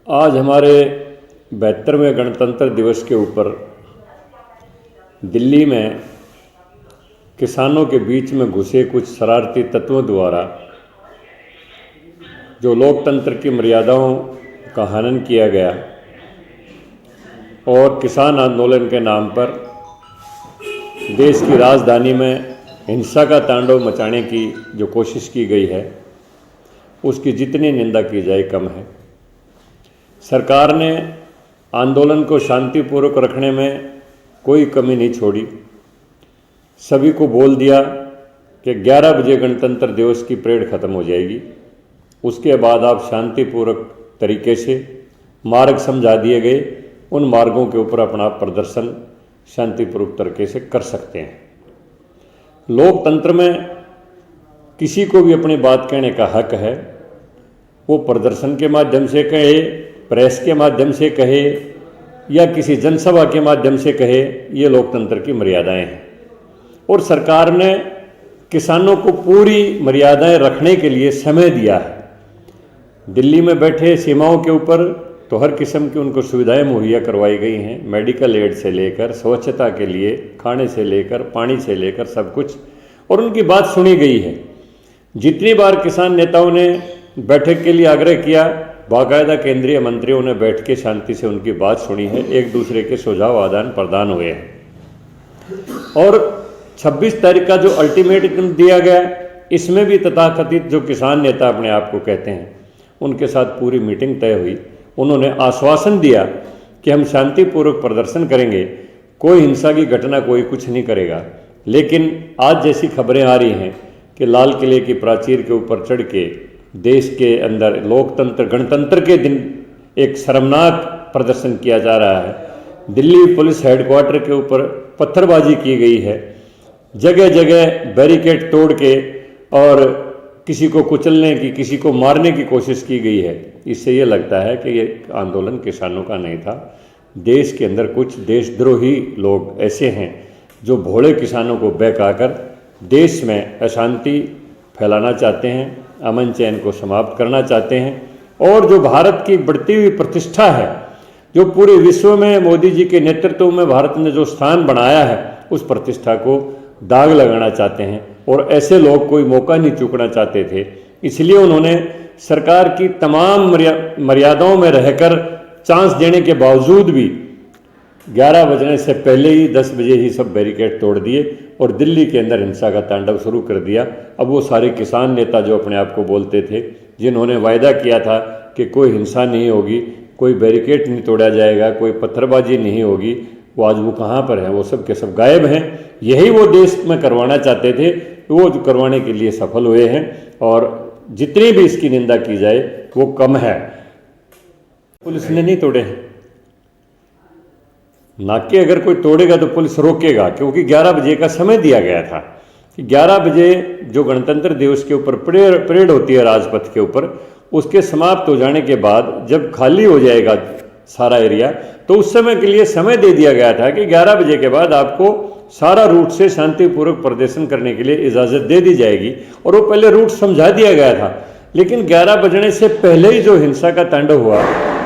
आज हमारे 72वें गणतंत्र दिवस के ऊपर दिल्ली में किसानों के बीच में घुसे कुछ शरारती तत्वों द्वारा जो लोकतंत्र की मर्यादाओं का हनन किया गया और किसान आंदोलन के नाम पर देश की राजधानी में हिंसा का तांडव मचाने की जो कोशिश की गई है, उसकी जितनी निंदा की जाए कम है। सरकार ने आंदोलन को शांतिपूर्वक रखने में कोई कमी नहीं छोड़ी। सभी को बोल दिया कि 11 बजे गणतंत्र दिवस की परेड ख़त्म हो जाएगी, उसके बाद आप शांतिपूर्वक तरीके से मार्ग समझा दिए गए, उन मार्गों के ऊपर अपना प्रदर्शन शांतिपूर्वक तरीके से कर सकते हैं। लोकतंत्र में किसी को भी अपनी बात कहने का हक है, वो प्रदर्शन के माध्यम से कहे, प्रेस के माध्यम से कहे या किसी जनसभा के माध्यम से कहे, ये लोकतंत्र की मर्यादाएं हैं। और सरकार ने किसानों को पूरी मर्यादाएं रखने के लिए समय दिया है। दिल्ली में बैठे सीमाओं के ऊपर तो हर किस्म की उनको सुविधाएं मुहैया करवाई गई हैं, मेडिकल एड से लेकर स्वच्छता के लिए, खाने से लेकर पानी से लेकर सब कुछ, और उनकी बात सुनी गई है। जितनी बार किसान नेताओं ने बैठक के लिए आग्रह किया, बाकायदा केंद्रीय मंत्रियों ने बैठ के शांति से उनकी बात सुनी है, एक दूसरे के सुझाव आदान प्रदान हुए हैं। और 26 तारीख का जो अल्टीमेटम दिया गया, इसमें भी तथाकथित जो किसान नेता अपने आप को कहते हैं, उनके साथ पूरी मीटिंग तय हुई। उन्होंने आश्वासन दिया कि हम शांतिपूर्वक प्रदर्शन करेंगे, कोई हिंसा की घटना कोई कुछ नहीं करेगा। लेकिन आज जैसी खबरें आ रही हैं कि लाल किले की प्राचीर के ऊपर चढ़ के देश के अंदर लोकतंत्र गणतंत्र के दिन एक शर्मनाक प्रदर्शन किया जा रहा है। दिल्ली पुलिस हेडक्वार्टर के ऊपर पत्थरबाजी की गई है, जगह जगह बैरिकेड तोड़ के और किसी को कुचलने की, किसी को मारने की कोशिश की गई है। इससे ये लगता है कि ये आंदोलन किसानों का नहीं था। देश के अंदर कुछ देशद्रोही लोग ऐसे हैं जो भोले किसानों को बहकाकर देश में अशांति फैलाना चाहते हैं, अमन चैन को समाप्त करना चाहते हैं। और जो भारत की बढ़ती हुई प्रतिष्ठा है, जो पूरे विश्व में मोदी जी के नेतृत्व में भारत ने जो स्थान बनाया है, उस प्रतिष्ठा को दाग लगाना चाहते हैं। और ऐसे लोग कोई मौका नहीं चूकना चाहते थे, इसलिए उन्होंने सरकार की तमाम मर्यादाओं में रहकर चांस देने के बावजूद भी 11 बजने से पहले ही 10 बजे ही सब बैरिकेड तोड़ दिए और दिल्ली के अंदर हिंसा का तांडव शुरू कर दिया। अब वो सारे किसान नेता जो अपने आप को बोलते थे, जिन्होंने वायदा किया था कि कोई हिंसा नहीं होगी, कोई बैरिकेड नहीं तोड़ा जाएगा, कोई पत्थरबाजी नहीं होगी, वो आज वो कहाँ पर हैं? वो सब के सब गायब हैं। यही वो देश में करवाना चाहते थे, वो जो करवाने के लिए सफल हुए हैं। और जितनी भी इसकी निंदा की जाए वो कम है। पुलिस ने नहीं तोड़े हैं नाके, अगर कोई तोड़ेगा तो पुलिस रोकेगा, क्योंकि 11 बजे का समय दिया गया था कि 11 बजे जो गणतंत्र दिवस के ऊपर परेड होती है राजपथ के ऊपर, उसके समाप्त हो जाने के बाद जब खाली हो जाएगा सारा एरिया, तो उस समय के लिए समय दे दिया गया था कि 11 बजे के बाद आपको सारा रूट से शांतिपूर्वक प्रदर्शन करने के लिए इजाज़त दे दी जाएगी। और वो पहले रूट समझा दिया गया था। लेकिन 11 बजने से पहले ही जो हिंसा का तांडव हुआ,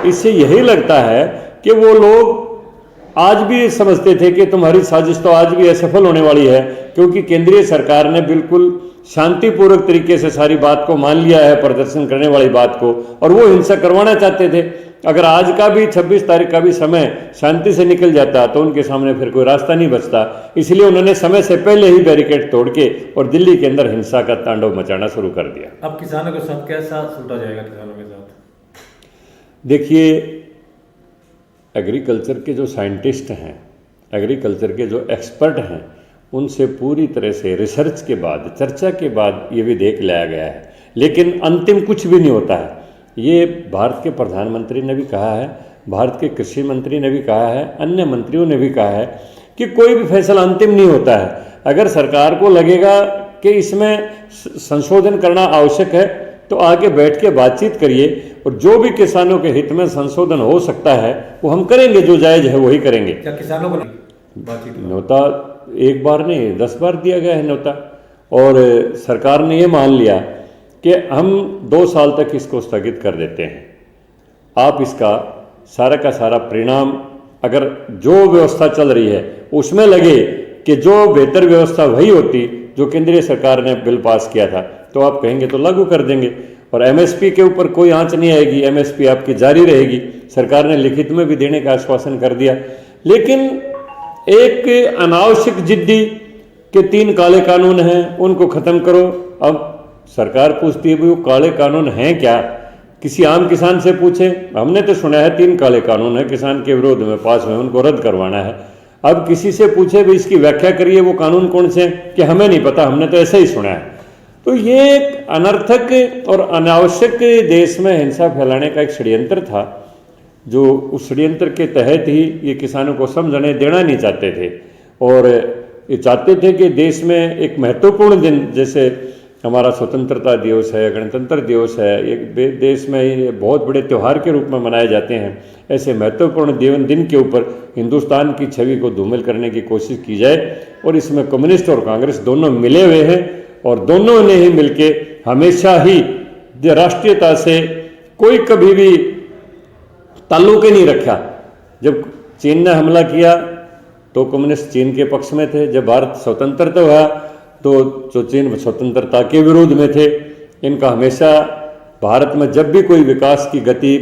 इससे यही लगता है कि वो लोग आज भी समझते थे कि तुम्हारी साजिश तो आज भी असफल होने वाली है, क्योंकि केंद्रीय सरकार ने बिल्कुल शांतिपूर्वक तरीके से सारी बात को मान लिया है, प्रदर्शन करने वाली बात को, और वो हिंसा करवाना चाहते थे। अगर आज का भी 26 तारीख का भी समय शांति से निकल जाता तो उनके सामने फिर कोई रास्ता नहीं बचता। इसलिए उन्होंने समय से पहले ही बैरिकेड तोड़ के और दिल्ली के अंदर हिंसा का तांडव मचाना शुरू कर दिया। अब किसानों के साथ कैसा छूटा जाएगा? किसानों के साथ देखिए, एग्रीकल्चर के जो साइंटिस्ट हैं, एग्रीकल्चर के जो एक्सपर्ट हैं, उनसे पूरी तरह से रिसर्च के बाद, चर्चा के बाद ये भी देख लिया गया है। लेकिन अंतिम कुछ भी नहीं होता है। ये भारत के प्रधानमंत्री ने भी कहा है, भारत के कृषि मंत्री ने भी कहा है, अन्य मंत्रियों ने भी कहा है कि कोई भी फैसला अंतिम नहीं होता है। अगर सरकार को लगेगा कि इसमें संशोधन करना आवश्यक है तो आगे बैठ के बातचीत करिए, और जो भी किसानों के हित में संशोधन हो सकता है वो हम करेंगे, जो जायज़ है वही करेंगे। क्या किसानों को बातचीत न्योता एक बार नहीं 10 बार दिया गया है न्योता, और सरकार ने ये मान लिया कि हम 2 साल तक इसको स्थगित कर देते हैं। आप इसका सारा का सारा परिणाम, अगर जो व्यवस्था चल रही है उसमें लगे कि जो बेहतर व्यवस्था वही होती जो केंद्रीय सरकार ने बिल पास किया था, तो आप कहेंगे तो लागू कर देंगे और एमएसपी के ऊपर कोई आंच नहीं आएगी, एमएसपी आपकी जारी रहेगी। सरकार ने लिखित में भी देने का आश्वासन कर दिया। लेकिन एक अनावश्यक जिद्दी के 3 काले कानून हैं, उनको ख़त्म करो। अब सरकार पूछती है भाई वो काले कानून हैं क्या? किसी आम किसान से पूछे, हमने तो सुना है 3 काले कानून है किसान के विरोध में पास हुए, उनको रद्द करवाना है। अब किसी से पूछे भाई इसकी व्याख्या करिए वो कानून कौन से हैं, कि हमें नहीं पता, हमने तो ऐसे ही सुना है। तो ये एक अनर्थक और अनावश्यक देश में हिंसा फैलाने का एक षड्यंत्र था, जो उस षड्यंत्र के तहत ही ये किसानों को समझने देना नहीं चाहते थे। और ये चाहते थे कि देश में एक महत्वपूर्ण दिन, जैसे हमारा स्वतंत्रता दिवस है, गणतंत्र दिवस है, एक देश में ये बहुत बड़े त्यौहार के रूप में मनाए जाते हैं, ऐसे महत्वपूर्ण दिन के ऊपर हिंदुस्तान की छवि को धूमिल करने की कोशिश की जाए। और इसमें कम्युनिस्ट और कांग्रेस दोनों मिले हुए हैं और दोनों ने ही मिलके हमेशा ही राष्ट्रीयता से कोई कभी भी ताल्लुक ही नहीं रखा। जब चीन ने हमला किया तो कम्युनिस्ट चीन के पक्ष में थे, जब भारत स्वतंत्रता हुआ तो जो चीन स्वतंत्रता के विरोध में थे। इनका हमेशा भारत में जब भी कोई विकास की गति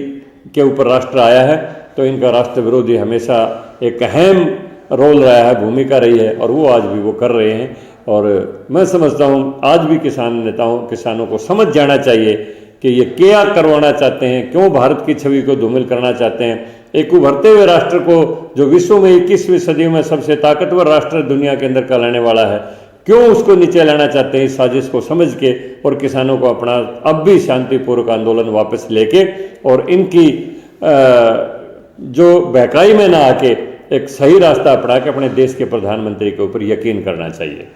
के ऊपर राष्ट्र आया है तो इनका राष्ट्र विरोधी हमेशा एक अहम रोल रहा है, भूमिका रही है, और वो आज भी वो कर रहे हैं। और मैं समझता हूँ आज भी किसानों को समझ जाना चाहिए कि ये क्या करवाना चाहते हैं, क्यों भारत की छवि को धूमिल करना चाहते हैं। एक उभरते हुए राष्ट्र को, जो विश्व में 21वीं सदी में सबसे ताकतवर राष्ट्र दुनिया के अंदर कहलाने वाला है, क्यों उसको नीचे लाना चाहते हैं। इस साजिश को समझ के और किसानों को अपना अब भी शांतिपूर्वक आंदोलन वापस लेके और इनकी जो बहकाई में ना आके एक सही रास्ता अपना के अपने देश के प्रधानमंत्री के ऊपर यकीन करना चाहिए।